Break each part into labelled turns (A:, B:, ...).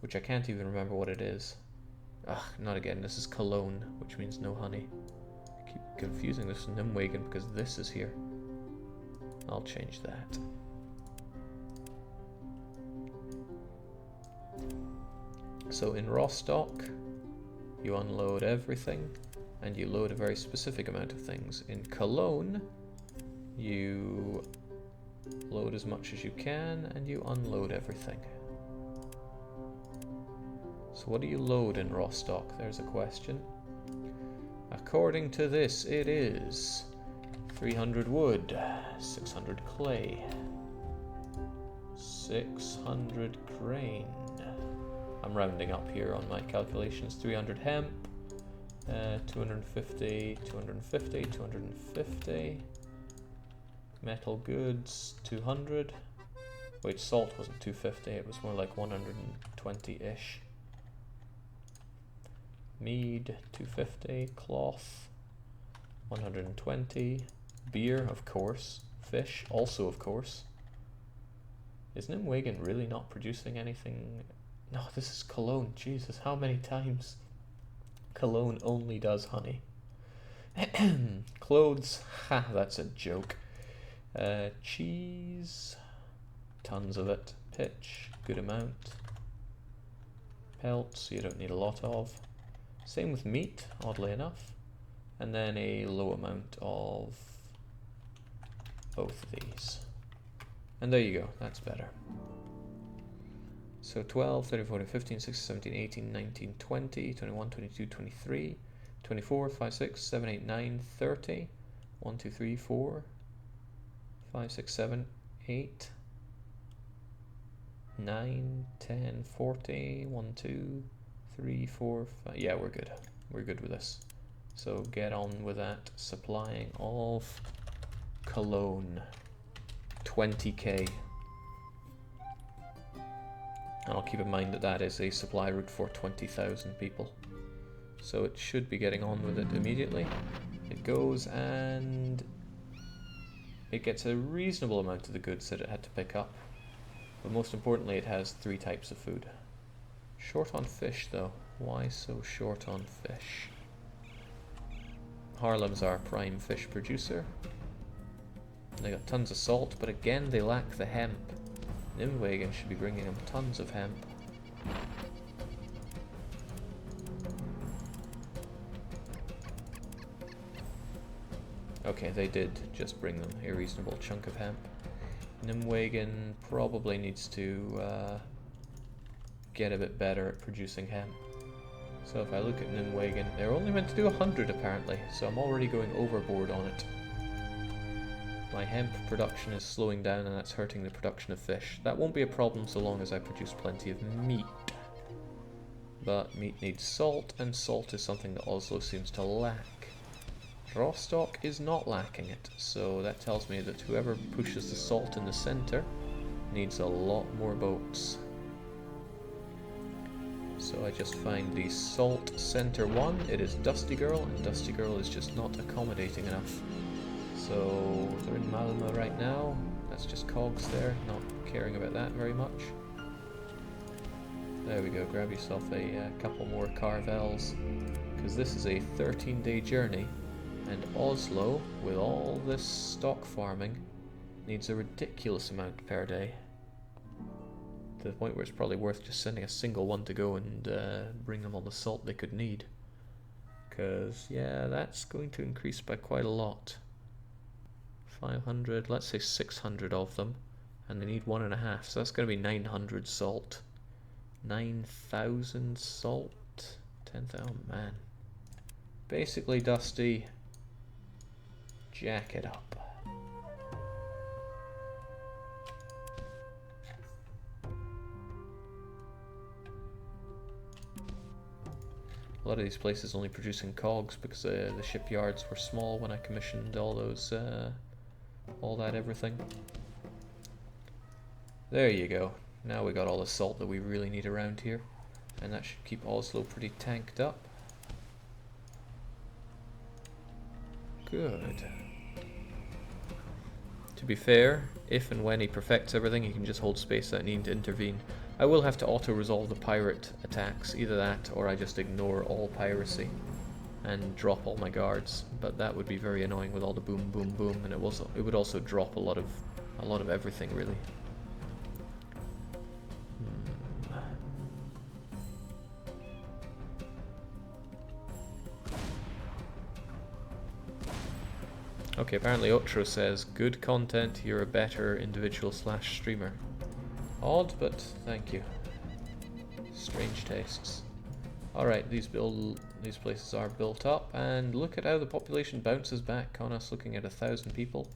A: which I can't even remember what it is. Ugh, not again. This is Cologne, which means no honey. I keep confusing this with Nimwegen because this is here. I'll change that. So in Rostock, you unload everything, and you load a very specific amount of things. In Cologne, you load as much as you can, and you unload everything. So what do you load in Rostock? There's a question. According to this, it is 300 wood, 600 clay, 600 grain. I'm rounding up here on my calculations. 300 hemp, 250, 250, 250. Metal goods, 200. Wait, salt wasn't 250, it was more like 120-ish. Mead, 250. Cloth, 120. Beer, of course. Fish, also of course. Is Nimwegen really not producing anything? No, this is Cologne. Jesus, how many times? Cologne only does honey. Clothes, ha, that's a joke. Cheese, tons of it. Pitch, good amount. Pelts, you don't need a lot of. Same with meat, oddly enough. And then a low amount of both of these. And there you go, that's better. So 12, 13, 14, 15, 16, 17, 18, 19, 20, 21, 22, 23, 24, 5, 6, 7, 8, 9, 30. 1, 2, 3, 4, 5, 6, 7, 8, 9, 10, 40. 1, 2, 3, 4, 5. Yeah, we're good. We're good with this. So get on with that. Supplying of Cologne. 20k. And I'll keep in mind that that is a supply route for 20,000 people. So it should be getting on with it immediately. It goes and it gets a reasonable amount of the goods that it had to pick up. But most importantly, it has 3 types of food. Short on fish though. Why so short on fish? Haarlem's our prime fish producer. They got tons of salt, but again they lack the hemp. Nimwegen should be bringing them tons of hemp. Okay, they did just bring them a reasonable chunk of hemp. Nimwegen probably needs to get a bit better at producing hemp. So if I look at Nimwegen, they're only meant to do 100 apparently, so I'm already going overboard on it. My hemp production is slowing down and that's hurting the production of fish. That won't be a problem so long as I produce plenty of meat. But meat needs salt, and salt is something that Oslo seems to lack. Rostock is not lacking it, so that tells me that whoever pushes the salt in the center needs a lot more boats. So I just find the salt center one, it is Dusty Girl, and Dusty Girl is just not accommodating enough. So they're in Malmö right now, that's just cogs there, not caring about that very much. There we go, grab yourself a couple more Carvels, because this is a 13-day journey, and Oslo, with all this stock farming, needs a ridiculous amount per day. To the point where it's probably worth just sending a single one to go and bring them all the salt they could need. Because, yeah, that's going to increase by quite a lot. 500, let's say 600 of them, and they need 1.5, so that's going to be 900 salt. 9,000 salt? 10,000, man. Basically, Dusty, jack it up. A lot of these places only producing cogs because the shipyards were small when I commissioned all those, all that everything. There you go. Now we got all the salt that we really need around here, and that should keep Oslo pretty tanked up. Good. To be fair, if and when he perfects everything, he can just hold space that need to intervene. I will have to auto-resolve the pirate attacks, either that or I just ignore all piracy and drop all my guards, but that would be very annoying with all the boom boom boom, and it would also drop a lot of everything really. Okay, apparently Otro says, good content, you're a better individual / streamer. Odd, but thank you. Strange tastes. Alright, these places are built up, and look at how the population bounces back on us, looking at 1,000 people.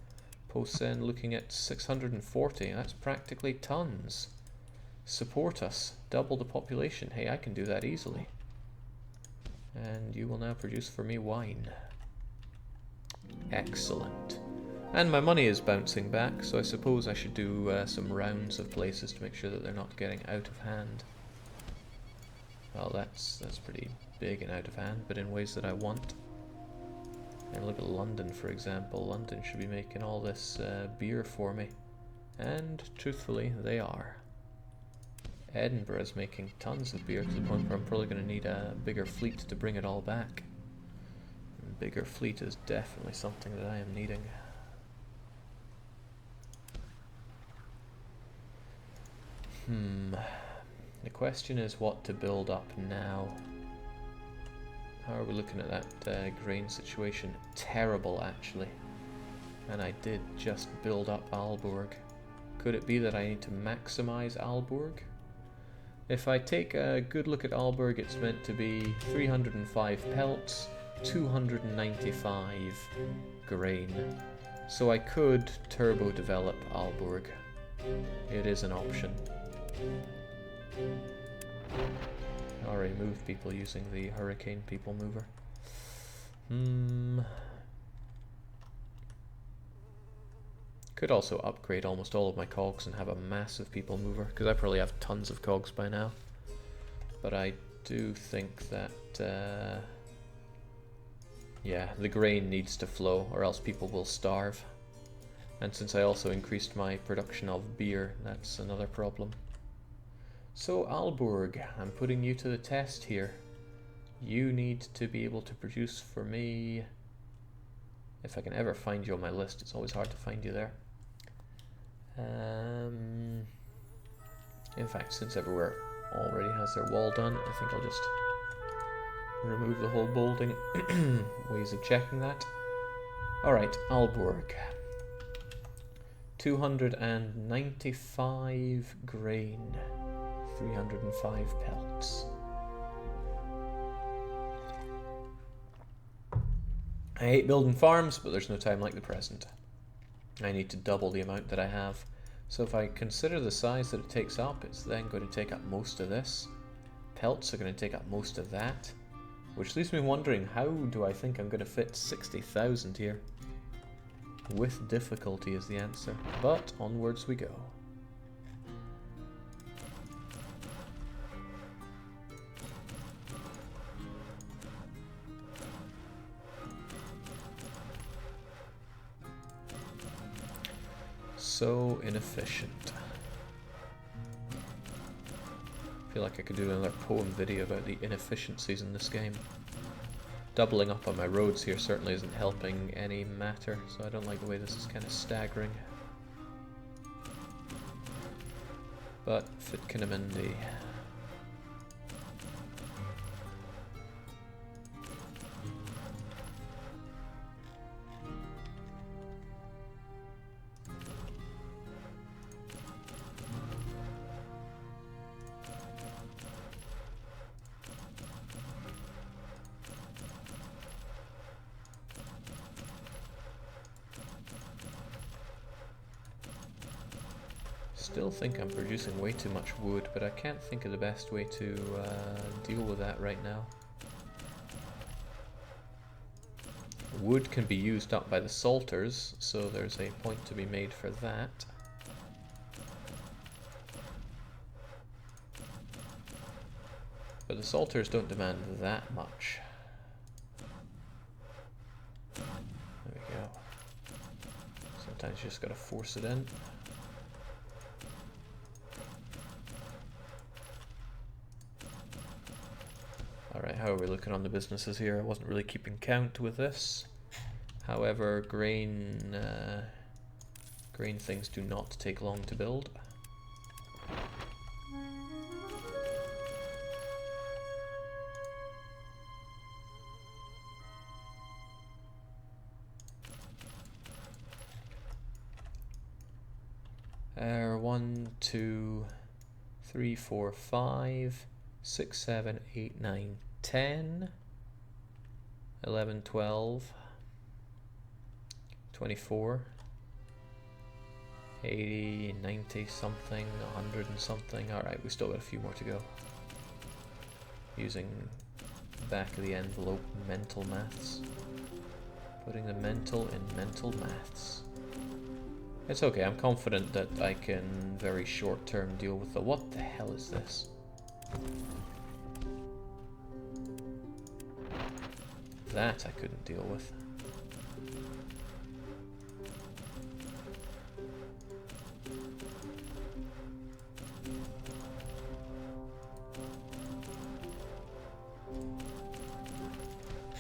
A: Posen looking at 640, that's practically tons. Support us, double the population. Hey, I can do that easily. And you will now produce for me wine. Excellent. And my money is bouncing back, so I suppose I should do some rounds of places to make sure that they're not getting out of hand. Well, that's pretty big and out of hand, but in ways that I want. And look at London, for example. London should be making all this beer for me. And, truthfully, they are. Edinburgh is making tons of beer to the point where I'm probably going to need a bigger fleet to bring it all back. Bigger fleet is definitely something that I am needing. The question is what to build up now. How are we looking at that grain situation? Terrible, actually. And I did just build up Alborg. Could it be that I need to maximize Alborg? If I take a good look at Alborg, it's meant to be 305 pelts, 295 grain. So I could turbo develop Alborg. It is an option. I already moved people using the Hurricane People Mover. Could also upgrade almost all of my cogs and have a massive People Mover, because I probably have tons of cogs by now. But I do think that yeah, the grain needs to flow, or else people will starve. And since I also increased my production of beer, that's another problem. So Alborg, I'm putting you to the test here. You need to be able to produce for me, if I can ever find you on my list. It's always hard to find you there. In fact, since everywhere already has their wall done, I think I'll just remove the whole bolding. Ways of checking that. Alright, Alborg. 295 grain. 305 pelts. I hate building farms, but there's no time like the present. I need to double the amount that I have. So if I consider the size that it takes up, it's then going to take up most of this. Pelts are going to take up most of that. Which leaves me wondering, how do I think I'm going to fit 60,000 here? With difficulty is the answer, but onwards we go. So inefficient. I feel like I could do another poem video about the inefficiencies in this game. Doubling up on my roads here certainly isn't helping any matter, so I don't like the way this is kind of staggering. But Fitkinamindi. Still think I'm producing way too much wood, but I can't think of the best way to deal with that right now. Wood can be used up by the salters, so there's a point to be made for that. But the salters don't demand that much. There we go. Sometimes you just gotta force it in. Alright, how are we looking on the businesses here? I wasn't really keeping count with this. However, grain things do not take long to build. One, 2, 3, 4, 5, 6, 7, 8, 9, 10, 11, 12, 24, 80, 90 something, 100 and something. Alright, we still got a few more to go. Using back of the envelope mental maths. Putting the mental in mental maths. It's okay, I'm confident that I can very short term deal with the— what the hell is this? That I couldn't deal with.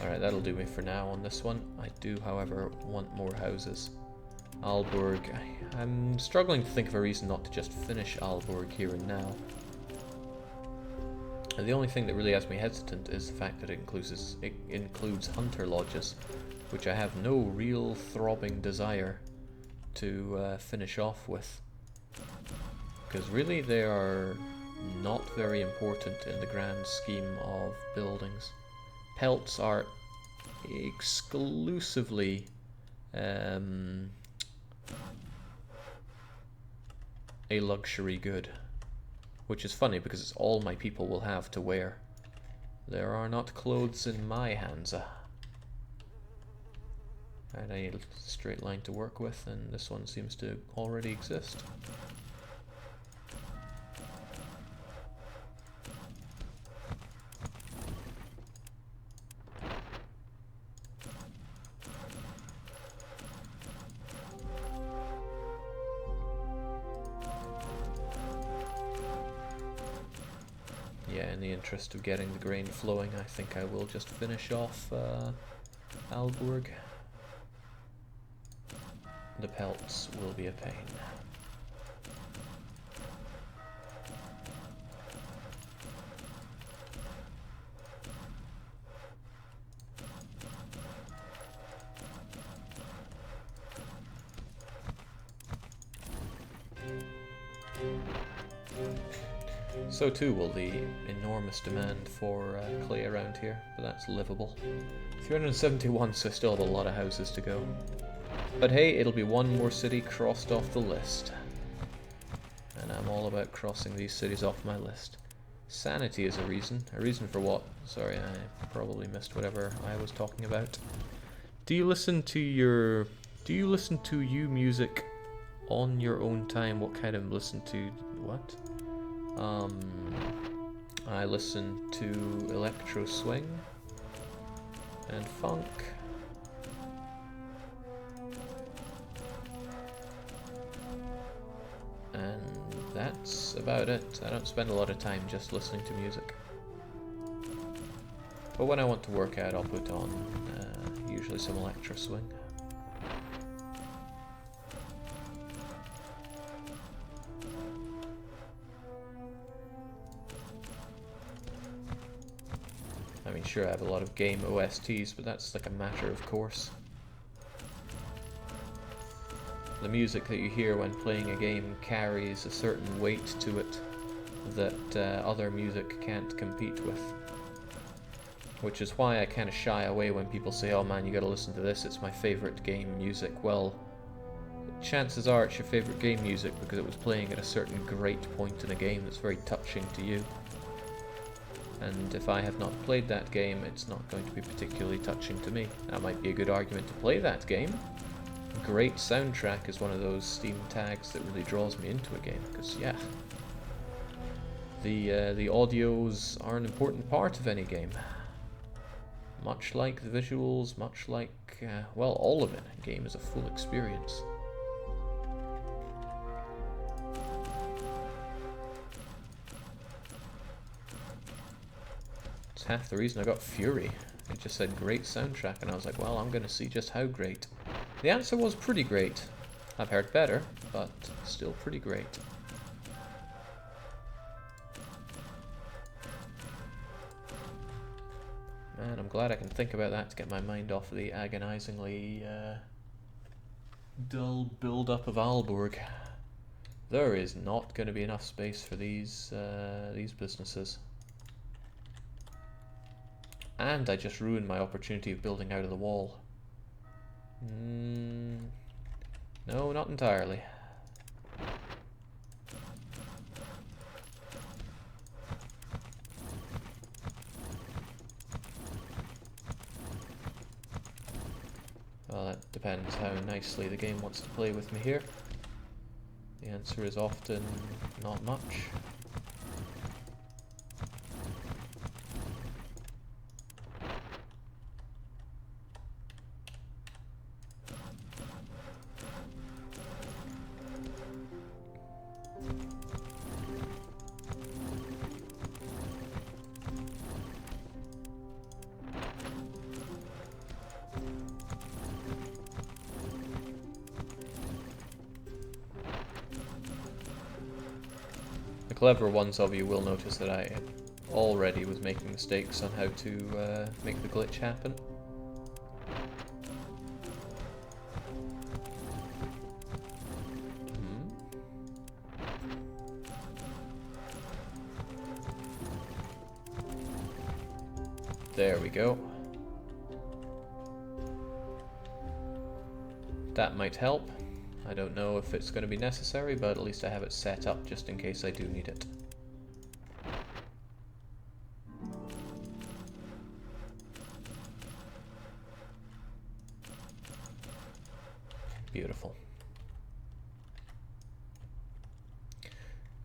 A: Alright, that'll do me for now on this one. I do, however, want more houses. Alborg. I'm struggling to think of a reason not to just finish Alborg here and now. And the only thing that really has me hesitant is the fact that it includes hunter lodges, which I have no real throbbing desire to finish off with. Because really they are not very important in the grand scheme of buildings. Pelts are exclusively a luxury good, which is funny because it's all my people will have to wear. There are not clothes in my Hansa. And I need a straight line to work with, and this one seems to already exist. Yeah, in the interest of getting the grain flowing, I think I will just finish off Alborg. The pelts will be a pain. So too will the enormous demand for clay around here, but that's livable. 371, so I still have a lot of houses to go. But hey, it'll be one more city crossed off the list. And I'm all about crossing these cities off my list. Sanity is a reason. A reason for what? Sorry, I probably missed whatever I was talking about. Do you listen to you music on your own time? What kind of listen to what? I listen to electro swing and funk. And that's about it. I don't spend a lot of time just listening to music. But when I want to work out, I'll put on usually some electro swing. I mean, sure, I have a lot of game OSTs, but that's like a matter of course. The music that you hear when playing a game carries a certain weight to it that other music can't compete with. Which is why I kind of shy away when people say, oh man, you gotta listen to this, it's my favorite game music. Well, chances are it's your favorite game music because it was playing at a certain great point in a game that's very touching to you. And if I have not played that game, it's not going to be particularly touching to me. That might be a good argument to play that game. Great soundtrack is one of those Steam tags that really draws me into a game, because yeah, the audios are an important part of any game. Much like the visuals, much like, well, all of it. A game is a full experience. That's half the reason I got Fury. It just said great soundtrack, and I was like, well, I'm going to see just how great. The answer was pretty great. I've heard better, but still pretty great. Man, I'm glad I can think about that to get my mind off of the agonizingly dull build-up of Alborg. There is not going to be enough space for these businesses. And I just ruined my opportunity of building out of the wall. No, not entirely. Well, that depends how nicely the game wants to play with me here. The answer is often not much. The clever ones of you will notice that I already was making mistakes on how to make the glitch happen. There we go. That might help. I don't know if it's going to be necessary, but at least I have it set up just in case I do need it. Beautiful.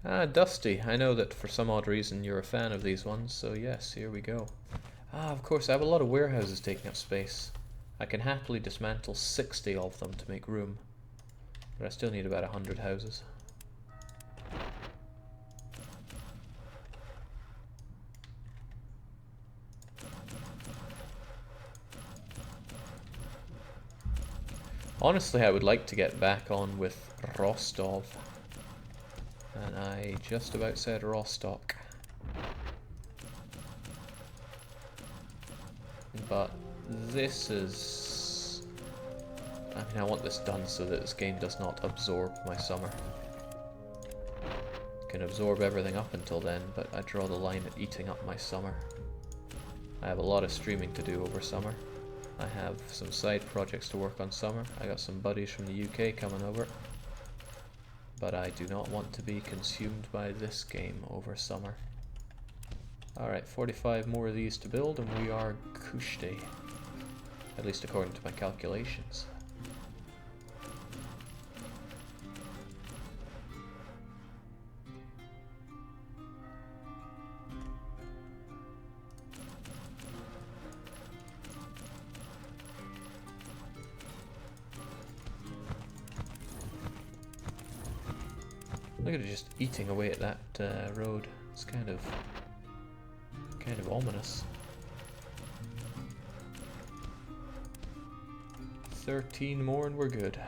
A: Ah, Dusty. I know that for some odd reason you're a fan of these ones, so yes, here we go. Ah, of course, I have a lot of warehouses taking up space. I can happily dismantle 60 of them to make room. But I still need about 100 houses. Honestly, I would like to get back on with Rostov. And I just about said Rostock. But this is... I mean, I want this done so that this game does not absorb my summer. It can absorb everything up until then, but I draw the line at eating up my summer. I have a lot of streaming to do over summer. I have some side projects to work on summer. I got some buddies from the UK coming over. But I do not want to be consumed by this game over summer. Alright, 45 more of these to build and we are couche. At least according to my calculations. Look at it just eating away at that road. It's kind of ominous. 13 more and we're good.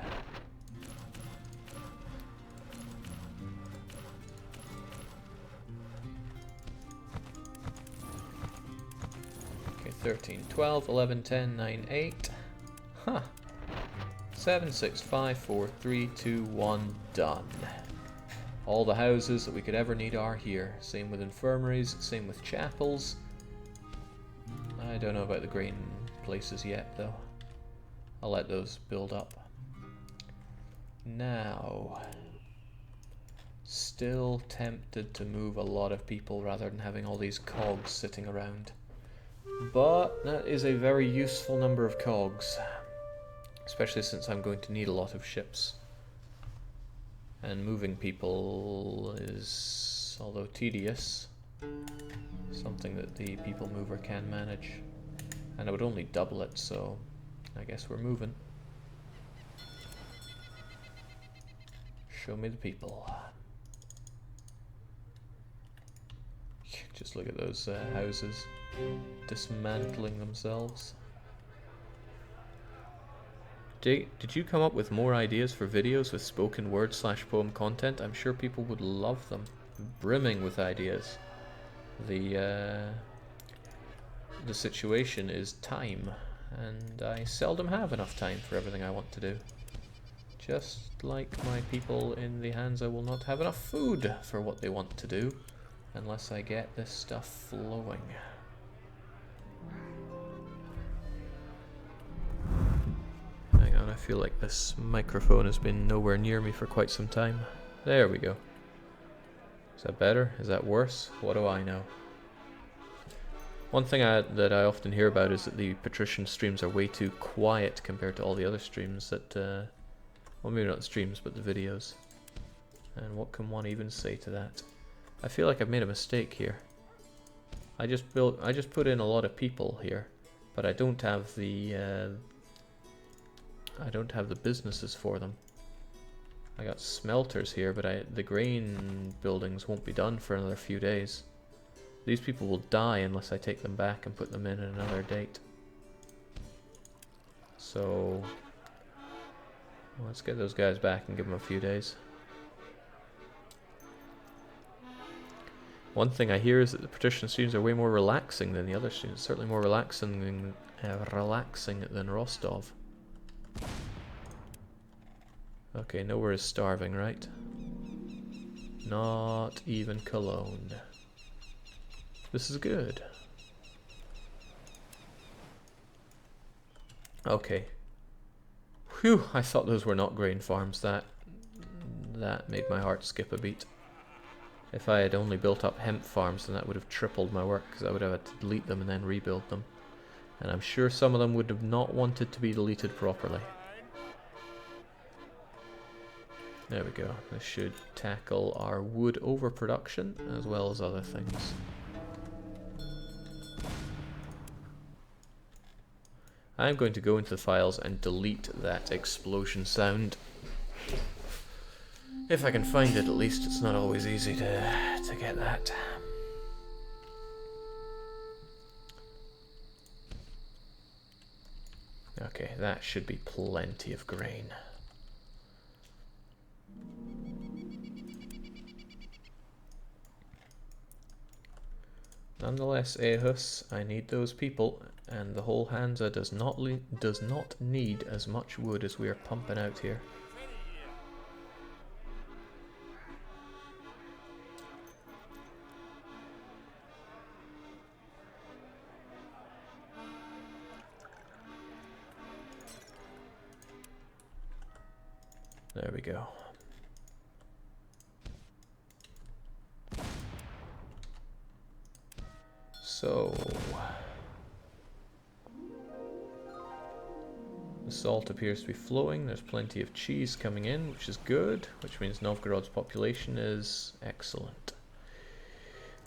A: Okay, 13, 12, 11, 10, 9, 8. Huh. 7, 6, 5, 4, 3, 2, 1, done. All the houses that we could ever need are here. Same with infirmaries, same with chapels. I don't know about the grain places yet, though. I'll let those build up. Now, still tempted to move a lot of people rather than having all these cogs sitting around. But that is a very useful number of cogs, especially since I'm going to need a lot of ships. And moving people is, although tedious, something that the people mover can manage. And I would only double it, so I guess we're moving. Show me the people. Just look at those houses dismantling themselves. Did you come up with more ideas for videos with spoken word / poem content? I'm sure people would love them. Brimming with ideas. The situation is time, and I seldom have enough time for everything I want to do. Just like my people in the Hansa will not have enough food for what they want to do unless I get this stuff flowing. Hang on, I feel like this microphone has been nowhere near me for quite some time. There we go. Is that better? Is that worse? What do I know? One thing that I often hear about is that the Patrician streams are way too quiet compared to all the other streams that, well, maybe not the streams, but the videos. And what can one even say to that? I feel like I've made a mistake here. I just put in a lot of people here, but I don't have the businesses for them. I got smelters here, but the grain buildings won't be done for another few days. These people will die unless I take them back and put them in at another date. So let's get those guys back and give them a few days. One thing I hear is that the Patrician streams are way more relaxing than the other streams. Certainly more relaxing than Rostov. Okay, nowhere is starving, right? Not even Cologne. This is good. Okay. Whew, I thought those were not grain farms. That made my heart skip a beat. If I had only built up hemp farms, then that would have tripled my work, because I would have had to delete them and then rebuild them. And I'm sure some of them would have not wanted to be deleted properly. There we go. This should tackle our wood overproduction as well as other things. I'm going to go into the files and delete that explosion sound. If I can find it, at least. It's not always easy to get that. Okay, that should be plenty of grain. Nonetheless, Aehus, I need those people, and the whole Hansa does not need as much wood as we are pumping out here. There we go. So, the salt appears to be flowing. There's plenty of cheese coming in, which is good, which means Novgorod's population is excellent.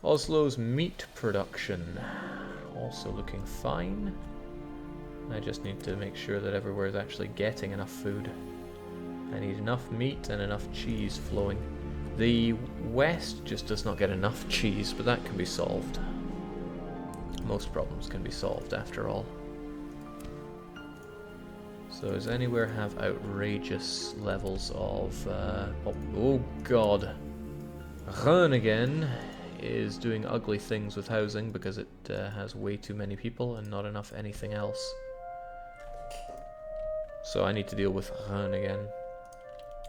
A: Oslo's meat production also looking fine. I just need to make sure that everywhere is actually getting enough food. I need enough meat and enough cheese flowing. The west just does not get enough cheese, but that can be solved. Most problems can be solved after all. So does anywhere have outrageous levels of oh god. Groningen is doing ugly things with housing because it has way too many people and not enough anything else. So I need to deal with Groningen.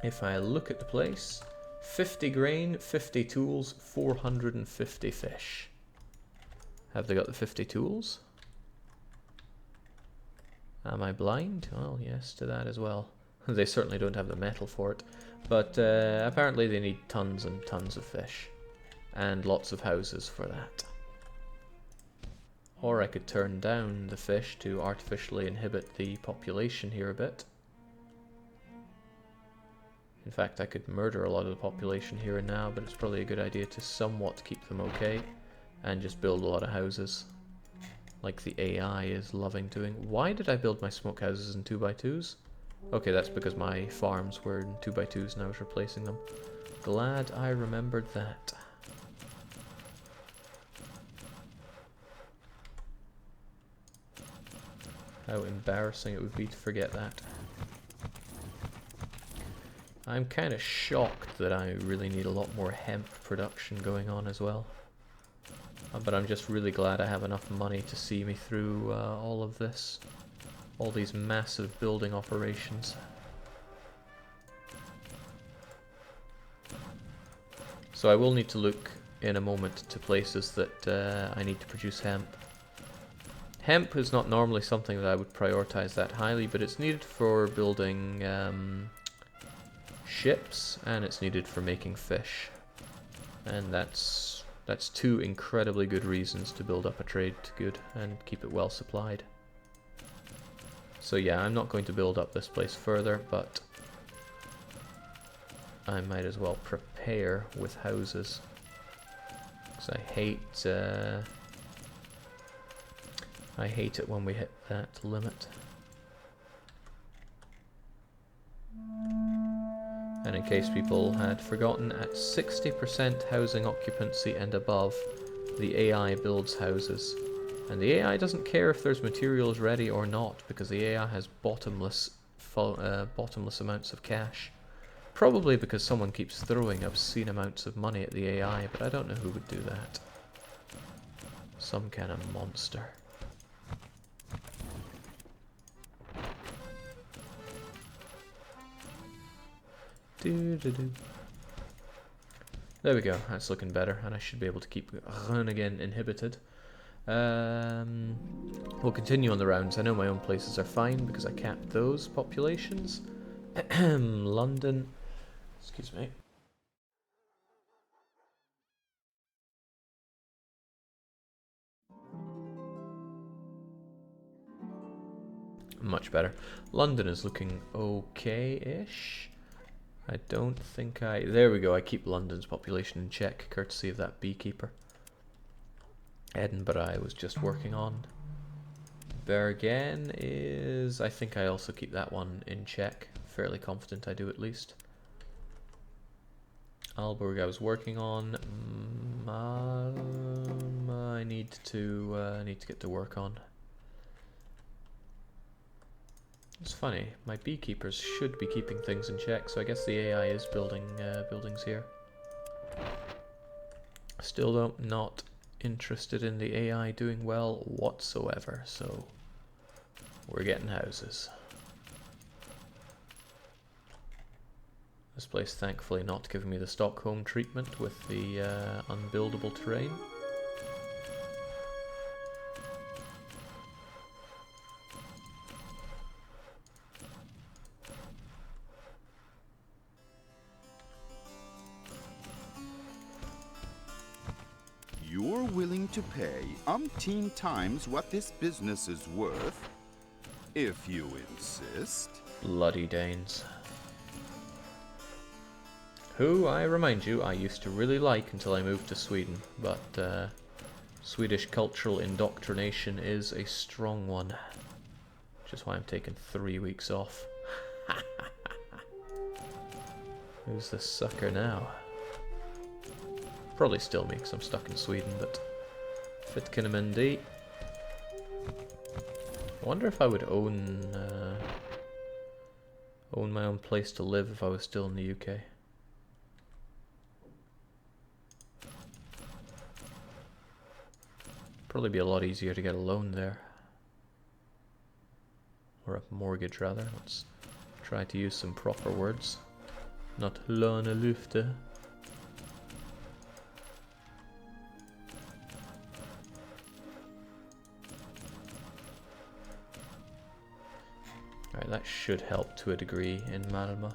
A: If I look at the place, 50 grain, 50 tools, 450 fish. Have they got the 50 tools? Am I blind? Well, yes, to that as well. They certainly don't have the metal for it. But apparently they need tons and tons of fish. And lots of houses for that. Or I could turn down the fish to artificially inhibit the population here a bit. In fact, I could murder a lot of the population here and now, but it's probably a good idea to somewhat keep them okay. And just build a lot of houses. Like the AI is loving doing. Why did I build my smokehouses in 2x2s? Okay, that's because my farms were in 2x2s and I was replacing them. Glad I remembered that. How embarrassing it would be to forget that. I'm kind of shocked that I really need a lot more hemp production going on as well. But I'm just really glad I have enough money to see me through all of this. All these massive building operations. So I will need to look in a moment to places that I need to produce hemp. Hemp is not normally something that I would prioritize that highly, but it's needed for building ships, and it's needed for making fish. And that's two incredibly good reasons to build up a trade good and keep it well supplied. So yeah, I'm not going to build up this place further, but I might as well prepare with houses. Because I hate it when we hit that limit. And in case people had forgotten, at 60% housing occupancy and above, the AI builds houses. And the AI doesn't care if there's materials ready or not, because the AI has bottomless amounts of cash. Probably because someone keeps throwing obscene amounts of money at the AI, but I don't know who would do that. Some kind of monster. There we go, that's looking better, and I should be able to keep again inhibited. We'll continue on the rounds. I know my own places are fine because I capped those populations. London, excuse me. Much better. London is looking okay-ish. I don't think there we go, I keep London's population in check, courtesy of that beekeeper. Edinburgh I was just working on. Bergen is... I think I also keep that one in check. Fairly confident I do at least. Alborg I was working on. I need to get to work on. It's funny, my beekeepers should be keeping things in check, so I guess the AI is building buildings here. Still not interested in the AI doing well whatsoever, so we're getting houses. This place thankfully not giving me the Stockholm treatment with the unbuildable terrain.
B: You're willing to pay umpteen times what this business is worth, if you insist.
A: Bloody Danes. Who, I remind you, I used to really like until I moved to Sweden, but Swedish cultural indoctrination is a strong one. Which is why I'm taking 3 weeks off. Who's the sucker now? Probably still me, because I'm stuck in Sweden, but... Fitkinamundi. I wonder if I would own my own place to live if I was still in the UK. Probably be a lot easier to get a loan there. Or a mortgage, rather. Let's try to use some proper words. Not lånelufte. Alright, that should help to a degree in Malmö.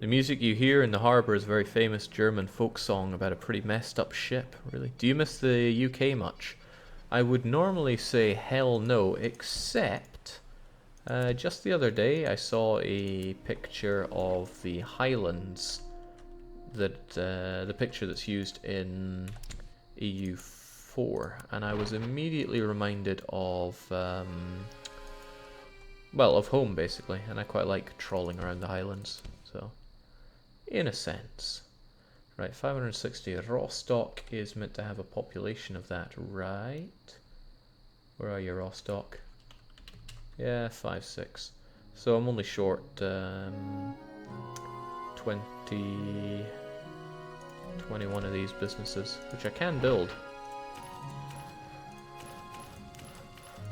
A: The music you hear in the harbour is a very famous German folk song about a pretty messed up ship, really. Do you miss the UK much? I would normally say hell no, except just the other day I saw a picture of the Highlands, that the picture that's used in EU4, and I was immediately reminded of, well, of home basically, and I quite like trawling around the Highlands, so, in a sense. Right, 560. Rostock is meant to have a population of that, right? Where are you, raw stock? Yeah, 5, 6. So I'm only short 21 of these businesses, which I can build.